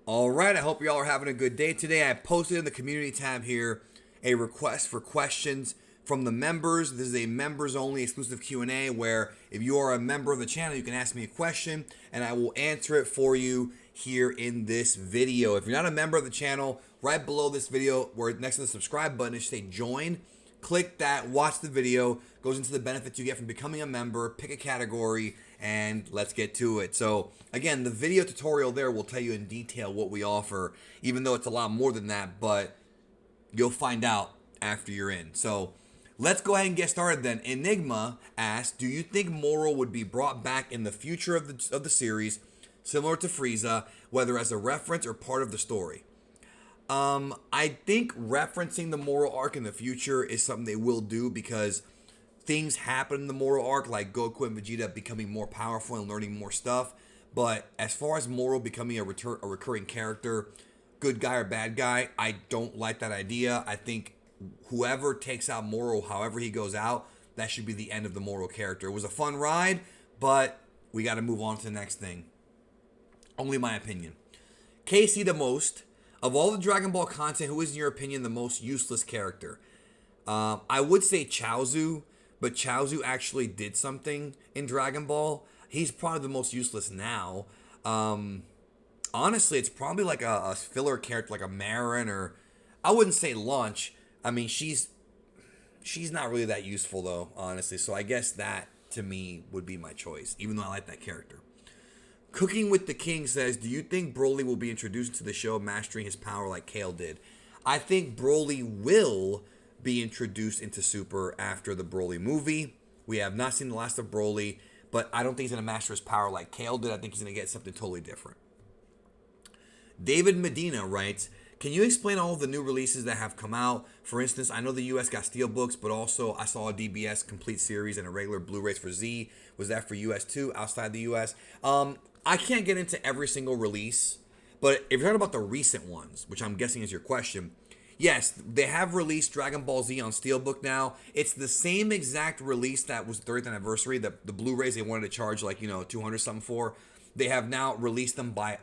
All right, I hope y'all are having a good day today. I posted in the community tab here a request for questions from the members. This is a members only exclusive Q&A where if you are a member of the channel, you can ask me a question and I will answer it for you here in this video. If you're not a member of the channel, right below this video where next to the subscribe button, it should say join. Click that, watch the video, goes into the benefits you get from becoming a member, pick a category, and let's get to it. So again, the video tutorial there will tell you in detail what we offer, even though it's a lot more than that, but you'll find out after you're in. So let's go ahead and get started then. Enigma asks, do you think Moro would be brought back in the future of the series, similar to Frieza, whether as a reference or part of the story? I think referencing the Moro arc in the future is something they will do because things happen in the Moro arc, like Goku and Vegeta becoming more powerful and learning more stuff. But as far as Moro becoming a recurring character, good guy or bad guy, I don't like that idea. I think whoever takes out Moro, however he goes out, that should be the end of the Moro character. It was a fun ride, but we got to move on to the next thing. Only my opinion. Casey the most. Of all the Dragon Ball content, who is, in your opinion, the most useless character? I would say Chaozu, but Chaozu actually did something in Dragon Ball. He's probably the most useless now. Honestly, it's probably like a filler character, like a Marin, or I wouldn't say Launch. I mean, she's not really that useful, though, honestly. So I guess that, to me, would be my choice, even though I like that character. Cooking with the King says, do you think Broly will be introduced to the show mastering his power like KALE did? I think Broly will be introduced into Super after the Broly movie. We have not seen the last of Broly, but I don't think he's going to master his power like KALE did. I think he's going to get something totally different. David Medina writes, can you explain all of the new releases that have come out? For instance, I know the US got Steelbooks, but also I saw a DBS complete series and a regular Blu-rays for Z. Was that for US too, outside the US? I can't get into every single release, but if you're talking about the recent ones, which I'm guessing is your question, yes, they have released Dragon Ball Z on Steelbook now. It's the same exact release that was the 30th anniversary. The Blu-rays they wanted to charge like, 200 something for. They have now released them by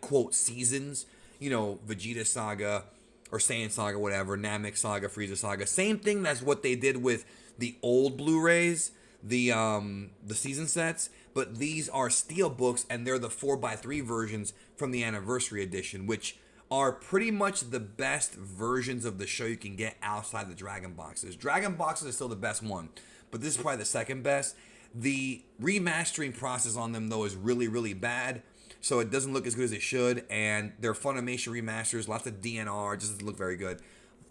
quote seasons. Vegeta Saga or Saiyan Saga, whatever, Namek Saga, Frieza Saga. Same thing. That's what they did with the old Blu-rays, the season sets. But these are steel books, and they're the 4x3 versions from the anniversary edition, which are pretty much the best versions of the show you can get outside the Dragon Boxes. Dragon Boxes is still the best one, but this is probably the second best. The remastering process on them, though, is really, really bad, so it doesn't look as good as it should, and they're Funimation remasters, lots of DNR, it just doesn't look very good.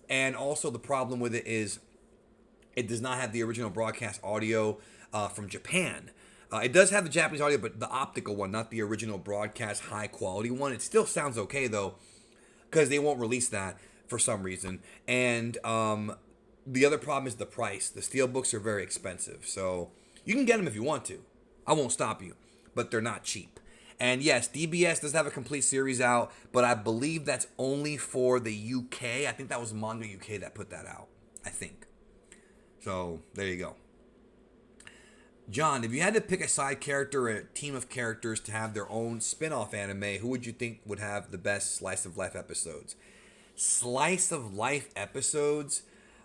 And also the problem with it is it does not have the original broadcast audio from Japan. It does have the Japanese audio, but the optical one, not the original broadcast high quality one. It still sounds okay, though, because they won't release that for some reason. And the other problem is the price. The steelbooks are very expensive. So you can get them if you want to. I won't stop you. But they're not cheap. And yes, DBS does have a complete series out, but I believe that's only for the UK. I think that was Manga UK that put that out. I think. So there you go. John, if you had to pick a side character or a team of characters to have their own spin-off anime, who would you think would have the best slice of life episodes? Slice of life episodes,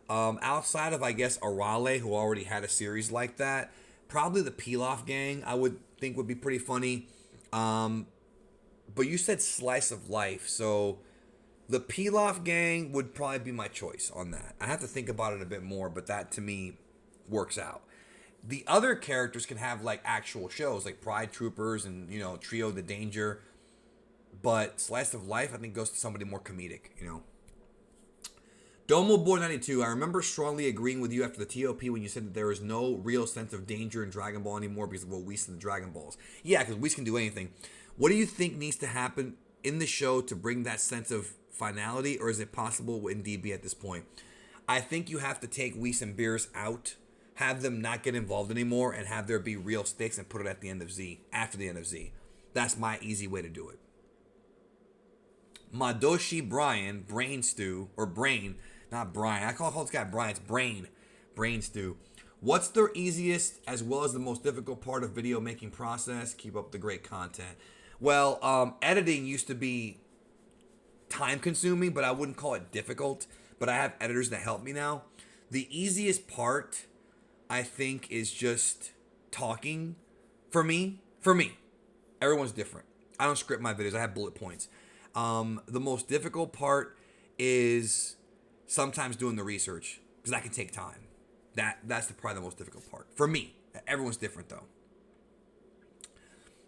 outside of, I guess, Arale, who already had a series like that, probably the Pilaf Gang, I would think would be pretty funny. But you said slice of life, so the Pilaf Gang would probably be my choice on that. I have to think about it a bit more, but that to me works out. The other characters can have like actual shows like Pride Troopers and Trio the Danger, but Slice of Life I think goes to somebody more comedic. Domo Boy 92, I remember strongly agreeing with you after the TOP when you said that there is no real sense of danger in Dragon Ball anymore because of what Whis and the Dragon Balls. Yeah, because Whis can do anything. What do you think needs to happen in the show to bring that sense of finality, or is it possible in DB at this point? I think you have to take Whis and Beerus out, have them not get involved anymore, and have there be real stakes and put it at the end of Z, after the end of Z. That's my easy way to do it. Madoshi Brian, Brain Stew, or Brain, not Brian. I call this guy Brian, it's Brain. Brain Stew. What's the easiest as well as the most difficult part of video making process? Keep up the great content. Well, editing used to be time consuming, but I wouldn't call it difficult. But I have editors that help me now. The easiest part, I think, is just talking for me. For me. Everyone's different. I don't script my videos, I have bullet points. The most difficult part is sometimes doing the research because that can take time. That's probably the most difficult part. For me. Everyone's different though.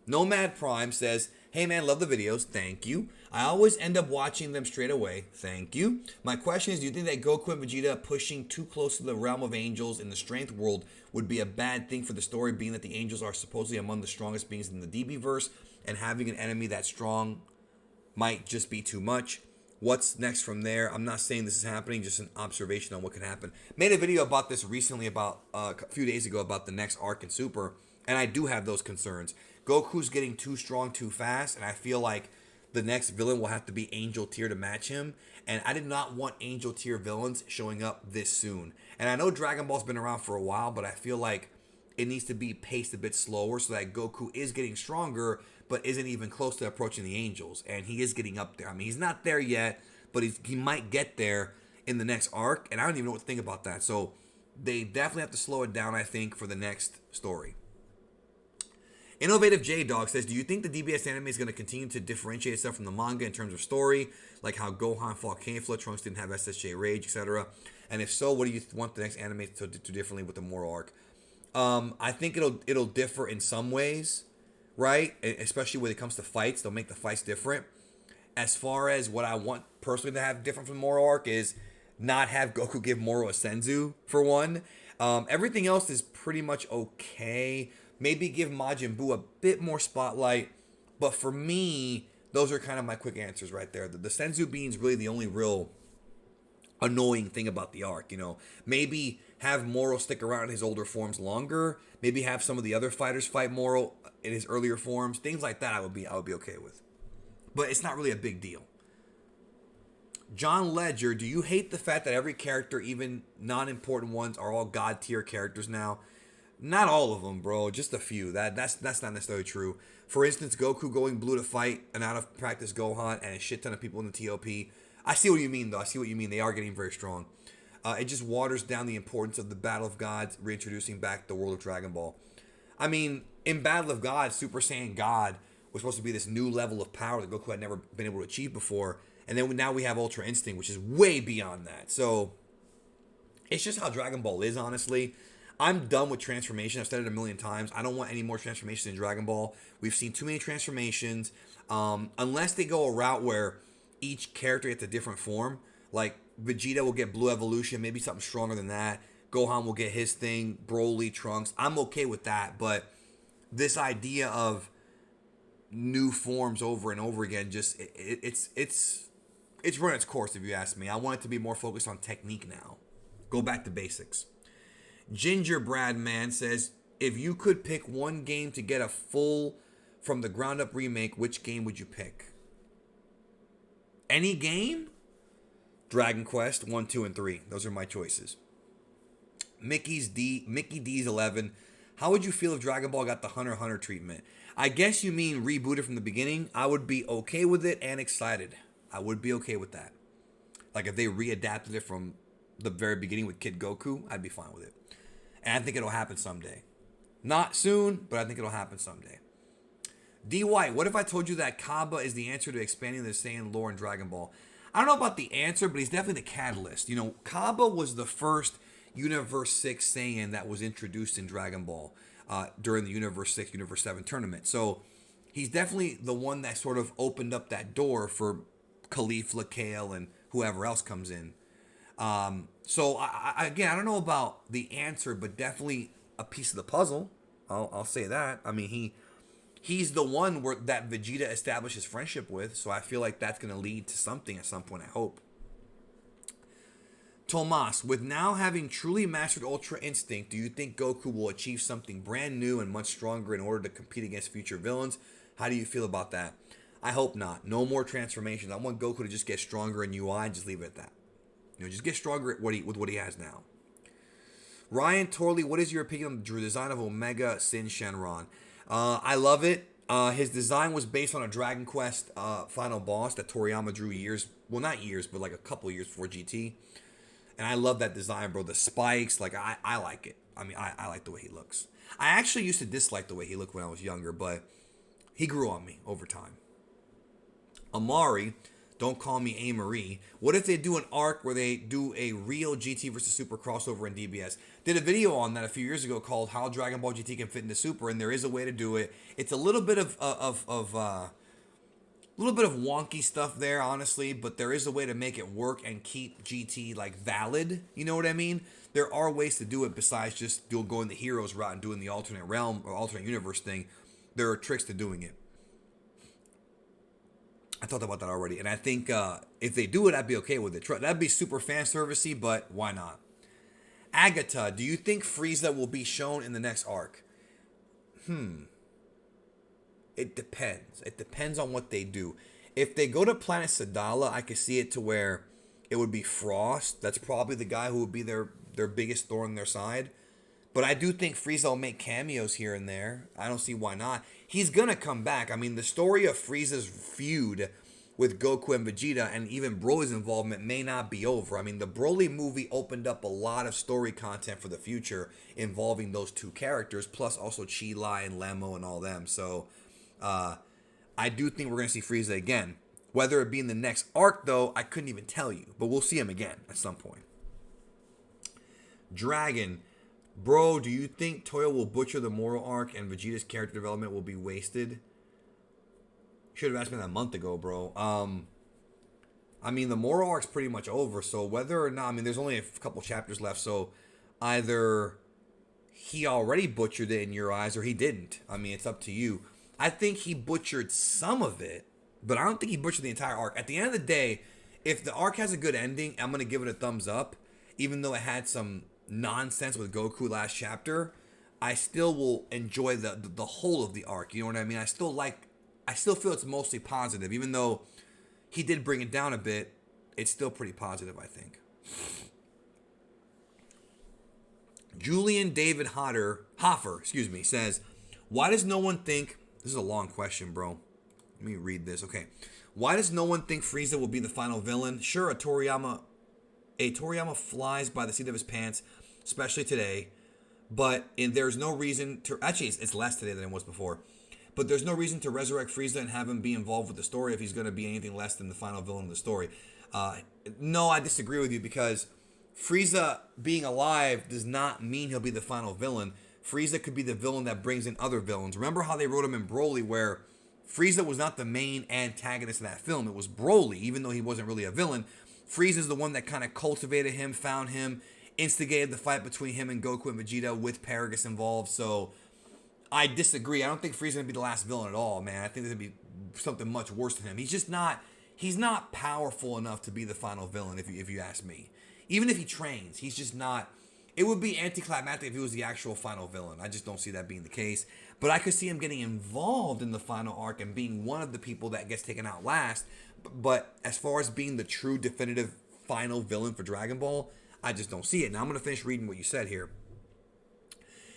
Nomad Prime says, hey man, love the videos. Thank you. I always end up watching them straight away. Thank you. My question is, do you think that Goku and Vegeta pushing too close to the realm of angels in the strength world would be a bad thing for the story, being that the angels are supposedly among the strongest beings in the DB verse, and having an enemy that strong might just be too much? What's next from there? I'm not saying this is happening, just an observation on what can happen. Made a video about this recently, about a few days ago, about the next arc in Super, and I do have those concerns. Goku's getting too strong too fast, and I feel like the next villain will have to be Angel tier to match him. And I did not want Angel tier villains showing up this soon. And I know Dragon Ball's been around for a while, but I feel like it needs to be paced a bit slower so that Goku is getting stronger, but isn't even close to approaching the Angels. And he is getting up there. I mean, he's not there yet, but he might get there in the next arc. And I don't even know what to think about that. So they definitely have to slow it down, I think, for the next story. Innovative J Dog says, do you think the DBS anime is going to continue to differentiate itself from the manga in terms of story, like how Gohan fought Kefla, Trunks didn't have SSJ Rage, etc.? And if so, what do you want the next anime to do differently with the Moro arc? I think it'll differ in some ways, right? Especially when it comes to fights, they'll make the fights different. As far as what I want personally to have different from the Moro arc is not have Goku give Moro a Senzu, for one. Everything else is pretty much okay. Maybe give Majin Buu a bit more spotlight. But for me, those are kind of my quick answers right there. The Senzu being's really the only real annoying thing about the arc, you know. Maybe have Moro stick around in his older forms longer. Maybe have some of the other fighters fight Moro in his earlier forms. Things like that I would be okay with. But it's not really a big deal. John Ledger, do you hate the fact that every character, even non-important ones, are all god tier characters now? Not all of them, bro. Just a few. That's not necessarily true. For instance, Goku going blue to fight an out-of-practice Gohan and a shit ton of people in the TOP. I see what you mean, though. I see what you mean. They are getting very strong. It just waters down the importance of the Battle of Gods, reintroducing back the world of Dragon Ball. I mean, in Battle of Gods, Super Saiyan God was supposed to be this new level of power that Goku had never been able to achieve before. And then now we have Ultra Instinct, which is way beyond that. So, it's just how Dragon Ball is, honestly. I'm done with transformation. I've said it a million times. I don't want any more transformations in Dragon Ball. We've seen too many transformations. Unless they go a route where each character gets a different form. Like, Vegeta will get Blue Evolution, maybe something stronger than that. Gohan will get his thing, Broly, Trunks. I'm okay with that, but this idea of new forms over and over again, just, it's run its course, if you ask me. I want it to be more focused on technique now. Go back to basics. Gingerbrad Man says, if you could pick one game to get a full from the ground up remake, which game would you pick? Any game? Dragon Quest 1, 2, and 3. Those are my choices. Mickey D's 11. How would you feel if Dragon Ball got the Hunter x Hunter treatment? I guess you mean rebooted from the beginning. I would be okay with it and excited. I would be okay with that. Like if they readapted it from the very beginning with Kid Goku, I'd be fine with it. And I think it'll happen someday. Not soon, but I think it'll happen someday. D. White, what if I told you that Kaba is the answer to expanding the Saiyan lore in Dragon Ball? I don't know about the answer, but he's definitely the catalyst. You know, Kaba was the first Universe 6 Saiyan that was introduced in Dragon Ball during the Universe 6, Universe 7 tournament. So he's definitely the one that sort of opened up that door for Caulifla, KALE, and whoever else comes in. So again, I don't know about the answer, but definitely a piece of the puzzle. I'll say that. I mean, he's the one that Vegeta establishes friendship with, so I feel like that's going to lead to something at some point, I hope. Tomas, with now having truly mastered Ultra Instinct, do you think Goku will achieve something brand new and much stronger in order to compete against future villains? How do you feel about that? I hope not. No more transformations. I want Goku to just get stronger in UI and just leave it at that. You know, just get stronger at with what he has now. Ryan Torley, what is your opinion on the design of Omega Sin Shenron? I love it. His design was based on a Dragon Quest final boss that Toriyama drew not years, but like a couple years before GT. And I love that design, bro. The spikes, like I like it. I mean, I like the way he looks. I actually used to dislike the way he looked when I was younger, but he grew on me over time. Amari, don't call me A. Marie. What if they do an arc where they do a real GT versus Super crossover in DBS? Did a video on that a few years ago called "How Dragon Ball GT Can Fit into Super," and there is a way to do it. It's a little bit of wonky stuff there, honestly, but there is a way to make it work and keep GT like valid. You know what I mean? There are ways to do it besides just going the heroes route and doing the alternate realm or alternate universe thing. There are tricks to doing it. I thought about that already, and I think if they do it, I'd be okay with it. That'd be super fan servicey, but why not? Agatha, do you think Frieza will be shown in the next arc? It depends. It depends on what they do. If they go to Planet Sadala, I could see it to where it would be Frost. That's probably the guy who would be their biggest thorn in their side. But I do think Frieza will make cameos here and there. I don't see why not. He's going to come back. I mean, the story of Frieza's feud with Goku and Vegeta and even Broly's involvement may not be over. I mean, the Broly movie opened up a lot of story content for the future involving those two characters, plus also Chi-Lai and Lemo and all them. So, I do think we're going to see Frieza again. Whether it be in the next arc, though, I couldn't even tell you. But we'll see him again at some point. Dragon. Bro, do you think Toyo will butcher the Moro arc and Vegeta's character development will be wasted? Should have asked me that a month ago, bro. I mean, the Moro arc's pretty much over. So whether or not, I mean, there's only a couple chapters left. So either he already butchered it in your eyes or he didn't. I mean, it's up to you. I think he butchered some of it, but I don't think he butchered the entire arc. At the end of the day, if the arc has a good ending, I'm going to give it a thumbs up. Even though it had some nonsense with Goku last chapter, I still will enjoy the whole of the arc. You know what I mean? I still feel it's mostly positive. Even though he did bring it down a bit, it's still pretty positive, I think. Julian David Hoffer, says, why does no one think... This is a long question, bro. Let me read this. Okay. Why does no one think Frieza will be the final villain? Sure, a Toriyama flies by the seat of his pants, especially today. But there's no reason to... Actually, it's less today than it was before. But there's no reason to resurrect Frieza and have him be involved with the story if he's going to be anything less than the final villain of the story. No, I disagree with you because Frieza being alive does not mean he'll be the final villain. Frieza could be the villain that brings in other villains. Remember how they wrote him in Broly where Frieza was not the main antagonist in that film. It was Broly, even though he wasn't really a villain. Frieza's the one that kind of cultivated him, found him, instigated the fight between him and Goku and Vegeta with Paragus involved. So I disagree. I don't think Frieza's going to be the last villain at all, man. I think there's going to be something much worse than him. He's not powerful enough to be the final villain, if you ask me. Even if he trains, he's just not... It would be anticlimactic if he was the actual final villain. I just don't see that being the case. But I could see him getting involved in the final arc and being one of the people that gets taken out last. But as far as being the true definitive final villain for Dragon Ball, I just don't see it. Now I'm going to finish reading what you said here.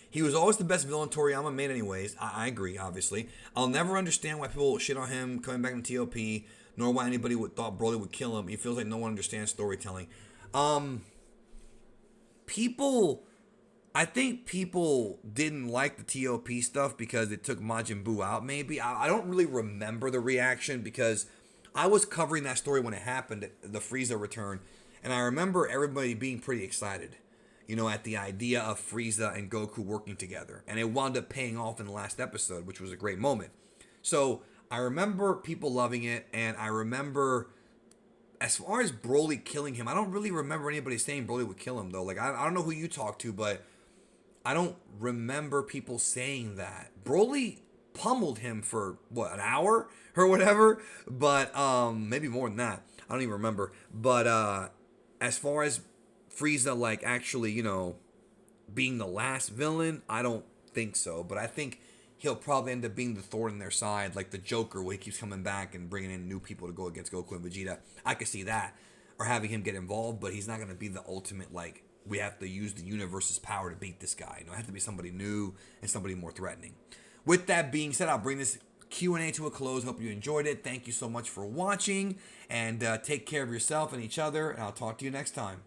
He was always the best villain Toriyama made anyways. I agree, obviously. I'll never understand why people shit on him coming back in TOP, nor why anybody thought Broly would kill him. He feels like no one understands storytelling. I think people didn't like the TOP stuff because it took Majin Buu out, maybe. I don't really remember the reaction because I was covering that story when it happened, the Frieza return, and I remember everybody being pretty excited, at the idea of Frieza and Goku working together. And it wound up paying off in the last episode, which was a great moment. So I remember people loving it, and I remember... As far as Broly killing him, I don't really remember anybody saying Broly would kill him, though. Like, I don't know who you talked to, but I don't remember people saying that. Broly pummeled him for, an hour or whatever? But, maybe more than that. I don't even remember. But, as far as Frieza, like, actually, being the last villain, I don't think so. But I think he'll probably end up being the thorn in their side, like the Joker, where he keeps coming back and bringing in new people to go against Goku and Vegeta. I could see that. Or having him get involved, but he's not going to be the ultimate, like, we have to use the universe's power to beat this guy. It has to be somebody new and somebody more threatening. With that being said, I'll bring this Q&A to a close. Hope you enjoyed it. Thank you so much for watching, and take care of yourself and each other, and I'll talk to you next time.